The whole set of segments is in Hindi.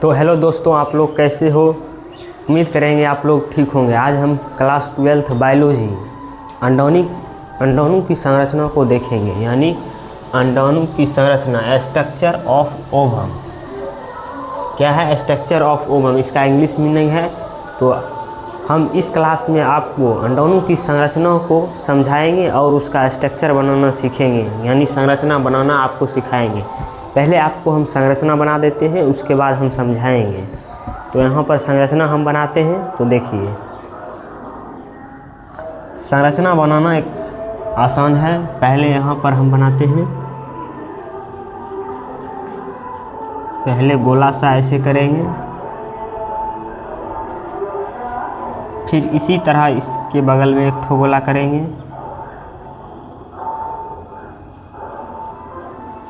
तो हेलो दोस्तों, आप लोग कैसे हो। उम्मीद करेंगे आप लोग ठीक होंगे। आज हम क्लास 12th बायोलॉजी अंडाणु की संरचना को देखेंगे, यानी अंडाणु की संरचना, स्ट्रक्चर ऑफ ओवम। क्या है स्ट्रक्चर ऑफ ओवम, इसका इंग्लिश मीनिंग है। तो हम इस क्लास में आपको अंडाणु की संरचना को समझाएंगे और उसका स्ट्रक्चर बनाना सीखेंगे, यानी संरचना बनाना आपको सिखाएंगे। पहले आपको हम संरचना बना देते हैं, उसके बाद हम समझाएंगे। तो यहाँ पर संरचना हम बनाते हैं। तो देखिए, संरचना बनाना एक आसान है। पहले यहाँ पर हम बनाते हैं, पहले गोला सा ऐसे करेंगे, फिर इसी तरह इसके बगल में एक ठो गोला करेंगे।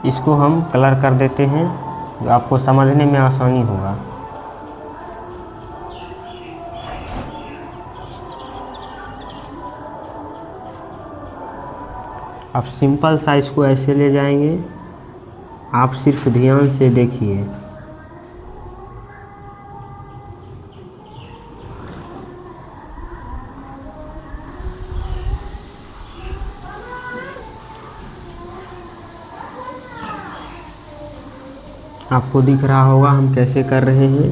इसको हम कलर कर देते हैं, जो आपको समझने में आसानी होगा। अब सिंपल सा इसको ऐसे ले जाएंगे। आप सिर्फ ध्यान से देखिए। आपको दिख रहा होगा हम कैसे कर रहे हैं।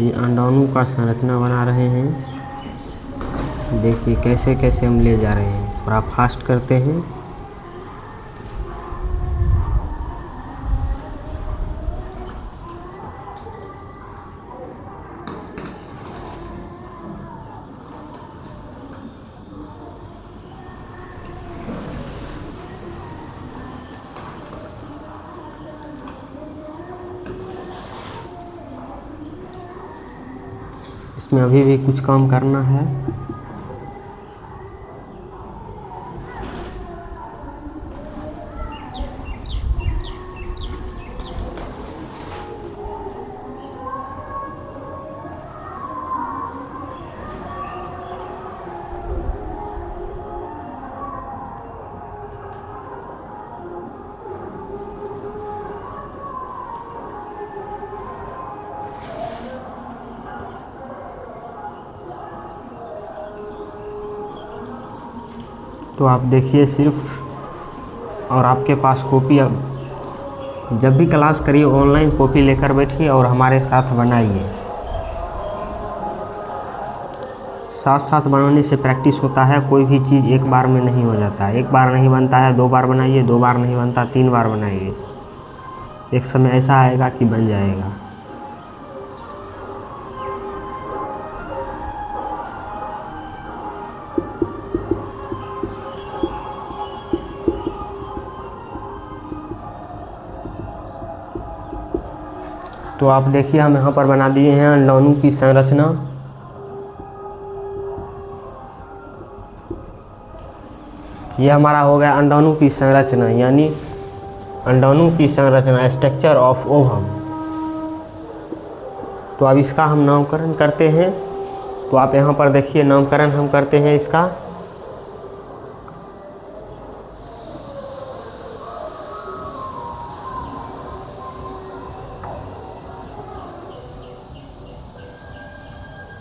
ये अंडाणु का संरचना बना रहे हैं। देखिए कैसे कैसे हम ले जा रहे हैं। थोड़ा फास्ट करते हैं। इसमें अभी भी कुछ काम करना है। तो आप देखिए सिर्फ, और आपके पास कॉपी, जब भी क्लास करिए ऑनलाइन कॉपी लेकर बैठिए और हमारे साथ बनाइए। साथ साथ बनाने से प्रैक्टिस होता है। कोई भी चीज़ एक बार में नहीं हो जाता है। एक बार नहीं बनता है, 2 बार बनाइए, 2 बार नहीं बनता 3 बार बनाइए। एक समय ऐसा आएगा कि बन जाएगा। तो आप देखिए, हम यहाँ पर बना दिए हैं अंडाणु की संरचना। ये हमारा हो गया अंडाणु की संरचना, यानी अंडाणु की संरचना, स्ट्रक्चर ऑफ ओवम। तो अब इसका हम नामकरण करते हैं। तो आप यहाँ पर देखिए, नामकरण हम करते हैं इसका।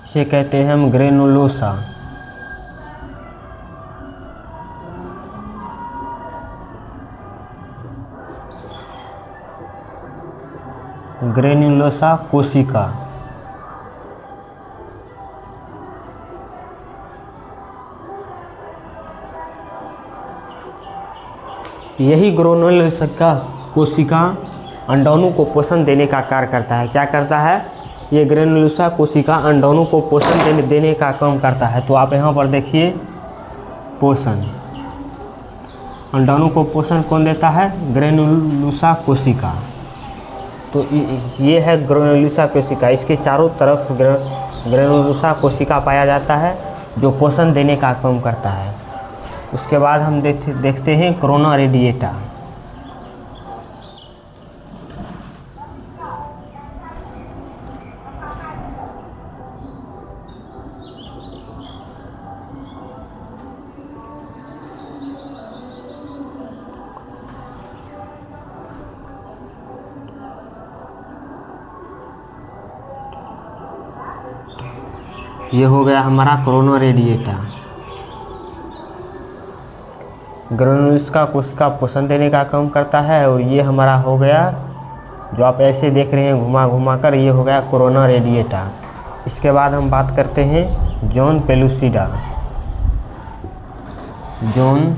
इसे कहते हैं हम ग्रेनुलोसा। ग्रेनुलोसा कोशिका। यही ग्रेनुलोसा कोशिका अंडाणु को पोषण देने का कार्य करता है। क्या करता है? ये ग्रेनुलोसा कोशिका अंडाणु को पोषण देने का काम करता है। तो आप यहाँ पर देखिए, पोषण, अंडाणु को पोषण कौन देता है? ग्रेनुलोसा कोशिका। तो ये है ग्रेनुलोसा कोशिका। इसके चारों तरफ ग्रेनुलोसा कोशिका पाया जाता है, जो पोषण देने का काम करता है। उसके बाद हम देखते हैं कोरोना रेडिएटा। ये हो गया हमारा कोरोना रेडिएटा। ग्रेनुल्स का कोशिका पोषण देने का काम करता है। और ये हमारा हो गया, जो आप ऐसे देख रहे हैं घुमा घुमा कर, ये हो गया कोरोना रेडिएटा। इसके बाद हम बात करते हैं जोन पेलुसिडा। जोन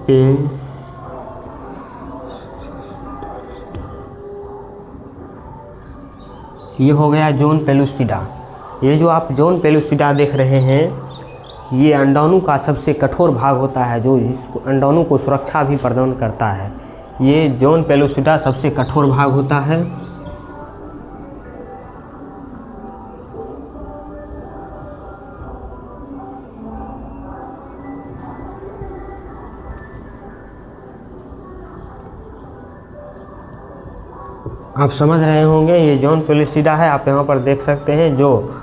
पे ये हो गया जोन पेलुसिडा। ये जो आप जोन पेलुसिडा देख रहे हैं, ये अंडाणु का सबसे कठोर भाग होता है, जो इस अंडाणु को सुरक्षा भी प्रदान करता है। ये जोन पेलुसिडा सबसे कठोर भाग होता है। आप समझ रहे होंगे, ये जोन पेलुसिडा है। आप यहाँ पर देख सकते हैं, जो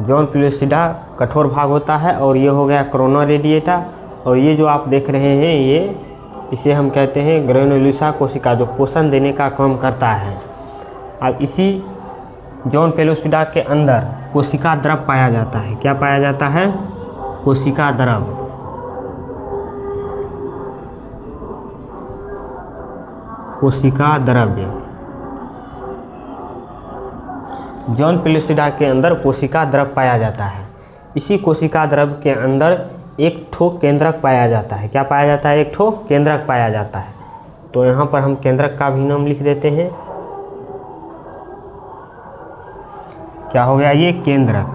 जोन पेलुसिडा कठोर भाग होता है। और ये हो गया कोरोना रेडिएटा। और ये जो आप देख रहे हैं, इसे हम कहते हैं ग्रेनुलोसा कोशिका, जो पोषण देने का काम करता है। अब इसी जोन पेलुसिडा के अंदर कोशिका द्रव पाया जाता है। क्या पाया जाता है? कोशिका द्रव। कोशिका द्रव्य। जोन पेलुसिडा के अंदर कोशिका द्रव पाया जाता है। इसी कोशिका द्रव के अंदर एक ठो केंद्रक पाया जाता है। क्या पाया जाता है? एक ठो केंद्रक पाया जाता है। तो यहाँ पर हम केंद्रक का भी नाम लिख देते हैं। क्या हो गया? ये केंद्रक।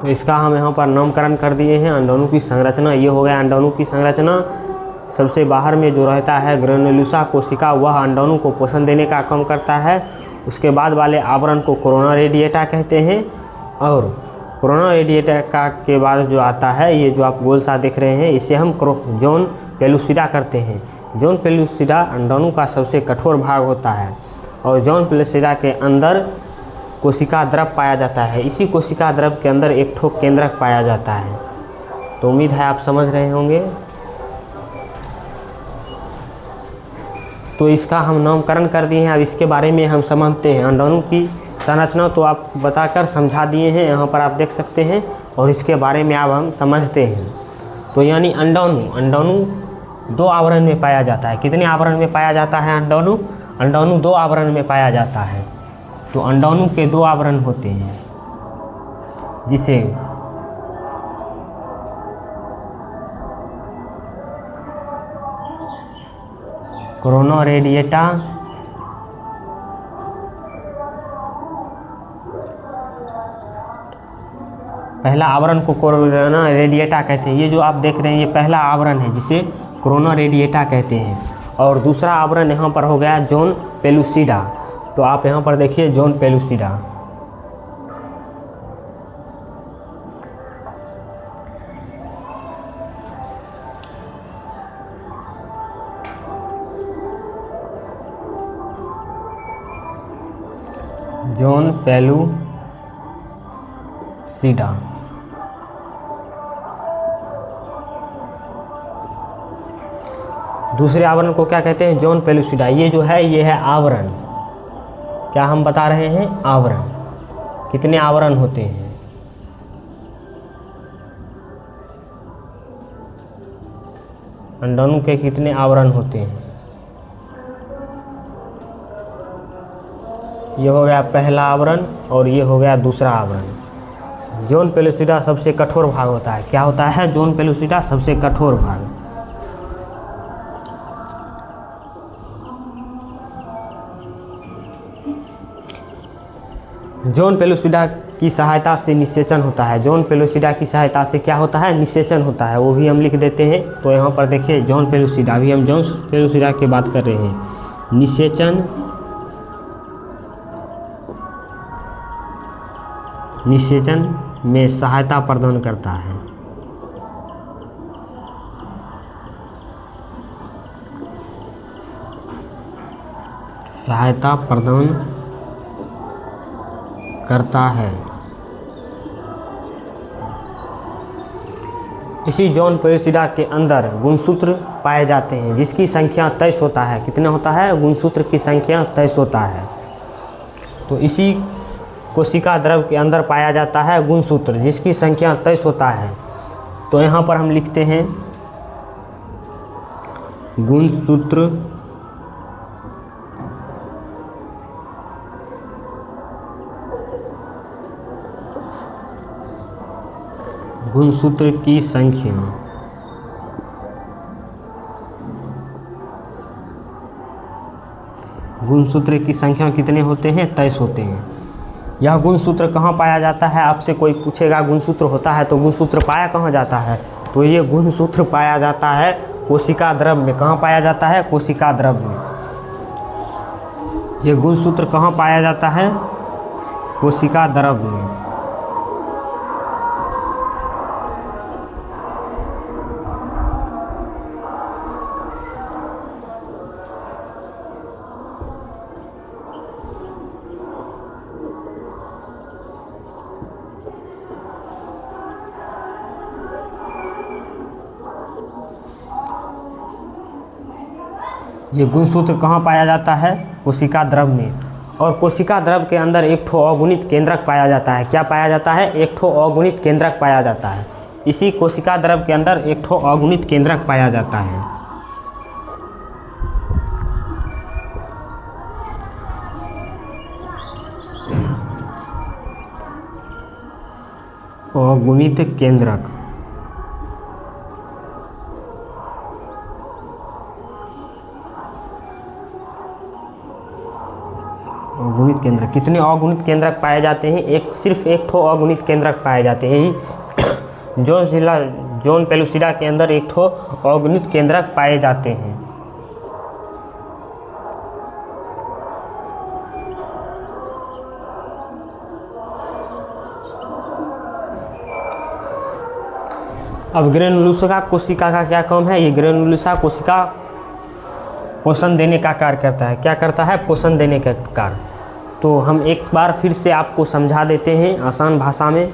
तो इसका हम यहाँ पर नामकरण कर दिए हैं अंडाणु की संरचना। ये हो गया अंडाणु की संरचना। सबसे बाहर में जो रहता है ग्रेनुलोसा कोशिका, वह अंडाणु को पोषण देने का काम करता है। उसके बाद वाले आवरण को कोरोना रेडिएटा कहते हैं। और कोरोना रेडिएटा का के बाद जो आता है, ये जो आप गोल सा देख रहे हैं, इसे हम जोन पेलुसिडा करते हैं। जोन पेलुसिडा अंडाणु का सबसे कठोर भाग होता है। और जोन पेलुसिडा के अंदर कोशिका द्रव पाया जाता है। इसी कोशिका द्रव के अंदर एक ठो केंद्रक पाया जाता है। तो उम्मीद है आप समझ रहे होंगे। तो इसका हम नामकरण कर दिए हैं। अब इसके बारे में हम समझते हैं। अंडाणु की संरचना तो आप बताकर समझा दिए हैं, यहाँ पर आप देख सकते हैं। और इसके बारे में अब हम समझते हैं। तो यानी अंडाणु दो आवरण में पाया जाता है। कितने आवरण में पाया जाता है अंडाणु? अंडाणु दो आवरण में पाया जाता है। तो अंडाणु के दो आवरण होते हैं, जिसे कोरोना रेडिएटा पहला आवरण को कोरोना रेडिएटा कहते हैं। ये जो आप देख रहे हैं, ये पहला आवरण है, जिसे कोरोना रेडिएटा कहते हैं। और दूसरा आवरण यहाँ पर हो गया जोन पेलुसिडा। तो आप यहाँ पर देखिए जोन पेलुसिडा। Zone pellucida. दूसरे आवरण को क्या कहते हैं? Zone pellucida. ये जो है, ये है आवरण। क्या हम बता रहे हैं? आवरण। कितने आवरण होते हैं? अंडाणु के कितने आवरण होते हैं? ये हो गया पहला आवरण और ये हो गया दूसरा आवरण। जोन पेलुसिडा सबसे कठोर भाग होता है। क्या होता है? जोन पेलुसिडा सबसे कठोर भाग। जोन पेलुसिडा की सहायता से निषेचन होता है। जोन पेलुसिडा की सहायता से क्या होता है? निषेचन होता है। वो भी हम लिख देते हैं। तो यहाँ पर देखिए जोन पेलुसिडा, अभी हम जोन पेलुसिडा की बात कर रहे हैं। निषेचन में सहायता प्रदान करता है। सहायता प्रदान करता है। इसी जॉन पेलिसिडा के अंदर गुणसूत्र पाए जाते हैं जिसकी संख्या 23 होता है। कितना होता है? गुणसूत्र की संख्या 23 होता है। तो इसी कोशिका द्रव के अंदर पाया जाता है गुणसूत्र जिसकी संख्या 23 होता है। तो यहाँ पर हम लिखते हैं गुणसूत्र गुणसूत्र की संख्या गुणसूत्र की संख्या कितने होते हैं? 23 होते हैं। यह गुणसूत्र कहाँ पाया जाता है? आपसे कोई पूछेगा गुणसूत्र होता है तो गुणसूत्र पाया कहाँ जाता है? तो ये गुणसूत्र पाया जाता है कोशिका द्रव में। कहाँ पाया जाता है? कोशिका द्रव में। ये गुणसूत्र कहाँ पाया जाता है? कोशिका द्रव में। ये गुणसूत्र कहाँ पाया जाता है? कोशिका द्रव में। और कोशिका द्रव के अंदर एक ठो अगुणित केंद्रक पाया जाता है। क्या पाया जाता है? एक ठो अगुणित केंद्रक पाया जाता है। इसी कोशिका द्रव के अंदर एक ठो अगुणित केंद्रक पाया जाता है। अगुणित केंद्रक अगुणित केंद्रक कितने अगुणित केंद्रक पाए जाते हैं? सिर्फ एक ठो अगुणित केंद्रक पाए जाते हैं। यही जॉन पेलिसिडा के अंदर एक ठो अगुणित केंद्रक पाए जाते हैं। अब ग्रेनुलोसा कोशिका का क्या काम है? ये ग्रेनुलोसा कोशिका पोषण देने का कार्य करता है। क्या करता है? पोषण देने का कार्य। तो हम एक बार फिर से आपको समझा देते हैं आसान भाषा में।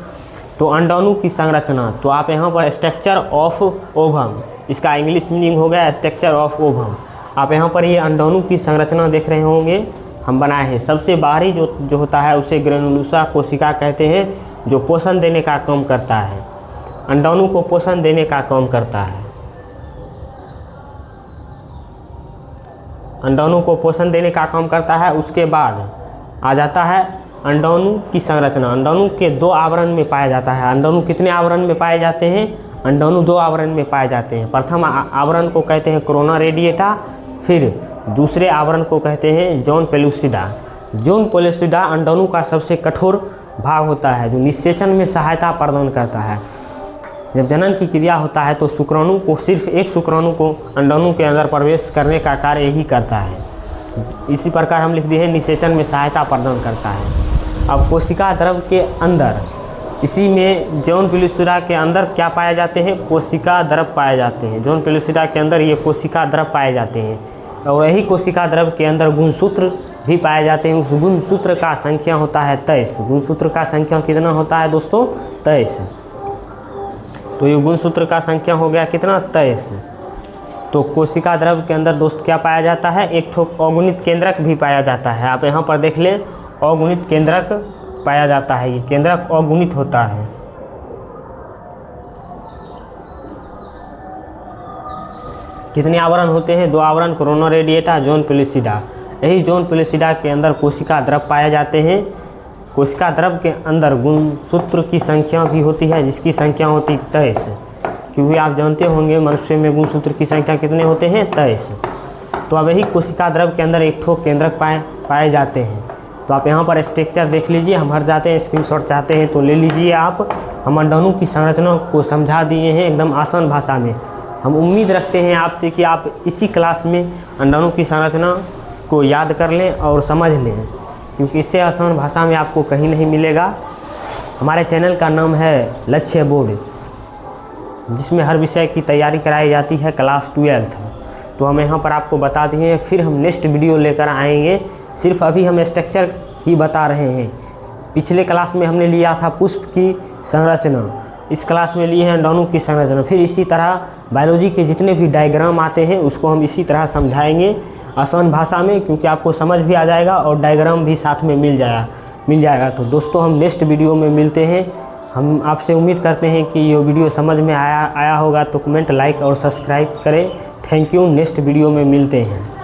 तो अंडाणु की संरचना, तो आप यहाँ पर स्ट्रक्चर ऑफ ओवम, इसका इंग्लिश मीनिंग हो गया स्ट्रक्चर ऑफ ओवम। आप यहाँ पर ये अंडाणु की संरचना देख रहे होंगे, हम बनाए हैं। सबसे बाहरी जो होता है उसे ग्रेनुलोसा कोशिका कहते हैं, जो पोषण देने का काम करता है। अंडाणु को पोषण देने का काम करता है। अंडाणु को पोषण देने का काम करता है। उसके बाद आ जाता है अंडाणु की संरचना। अंडाणु के 2 आवरण में पाया जाता है। अंडाणु कितने आवरण में पाए जाते हैं? अंडाणु 2 आवरण में पाए जाते हैं। प्रथम आवरण को कहते हैं कोरोना रेडिएटा, फिर दूसरे आवरण को कहते हैं जॉन पेलिसिडा। जॉन पेलिसिडा अंडाणु का सबसे कठोर भाग होता है जो निषेचन में सहायता प्रदान करता है। जब जनन की क्रिया होता है तो शुक्राणु को, सिर्फ एक शुक्राणु को अंडाणु के अंदर प्रवेश करने का कार्य यही करता है। इसी प्रकार हम लिख दिए हैं निषेचन में सहायता प्रदान करता है। अब कोशिका द्रव के अंदर, इसी में जॉन पेलिसिडा के अंदर क्या पाए जाते हैं? कोशिका द्रव पाए जाते हैं। जॉन पेलिसिडा के अंदर ये कोशिका द्रव पाए जाते हैं। और यही कोशिका द्रव के अंदर गुणसूत्र भी पाए जाते हैं। उस गुणसूत्र का संख्या होता है 23। गुणसूत्र का संख्या कितना होता है दोस्तों? 23। तो ये गुणसूत्र का संख्या हो गया कितना? 23। तो कोशिका द्रव के अंदर दोस्त क्या पाया जाता है? एक ठो अगुणित केंद्रक भी पाया जाता है। आप यहाँ पर देख लें, अगुणित केंद्रक पाया जाता है। ये केंद्रक अगुणित होता है। कितने आवरण होते हैं? 2 आवरण, कोरोना रेडिएटा, जॉन पेलिसिडा। यही जॉन पेलिसिडा के अंदर कोशिका द्रव पाए जाते हैं। कोशिका द्रव के अंदर गुणसूत्र की संख्या भी होती है जिसकी संख्या होती है 23, क्योंकि आप जानते होंगे मनुष्य में गुणसूत्र की संख्या कितने होते हैं? 23। तो अब यही कोशिका द्रव के अंदर एक ठो केंद्रक पाए जाते हैं। तो आप यहाँ पर स्ट्रक्चर देख लीजिए, हम हट जाते हैं, स्क्रीनशॉट चाहते हैं तो ले लीजिए आप। हम अंडाणु की संरचना को समझा दिए हैं एकदम आसान भाषा में। हम उम्मीद रखते हैं आपसे कि आप इसी क्लास में अंडाणु की संरचना को याद कर लें और समझ लें, क्योंकि इससे आसान भाषा में आपको कहीं नहीं मिलेगा। हमारे चैनल का नाम है लक्ष्य बोर्ड, जिसमें हर विषय की तैयारी कराई जाती है क्लास 12th। तो हम यहाँ पर आपको बता दिए हैं, फिर हम नेक्स्ट वीडियो लेकर आएंगे। सिर्फ अभी हम स्ट्रक्चर ही बता रहे हैं, पिछले क्लास में हमने लिया था पुष्प की संरचना, इस क्लास में लिए हैं अंडाणु की संरचना। फिर इसी तरह बायोलॉजी के जितने भी डायग्राम आते हैं उसको हम इसी तरह समझाएंगे आसान भाषा में, क्योंकि आपको समझ भी आ जाएगा और डायग्राम भी साथ में मिल जाएगा। तो दोस्तों हम नेक्स्ट वीडियो में मिलते हैं। हम आपसे उम्मीद करते हैं कि ये वीडियो समझ में आया होगा तो कमेंट, लाइक और सब्सक्राइब करें। Thank you. नेक्स्ट वीडियो में मिलते हैं।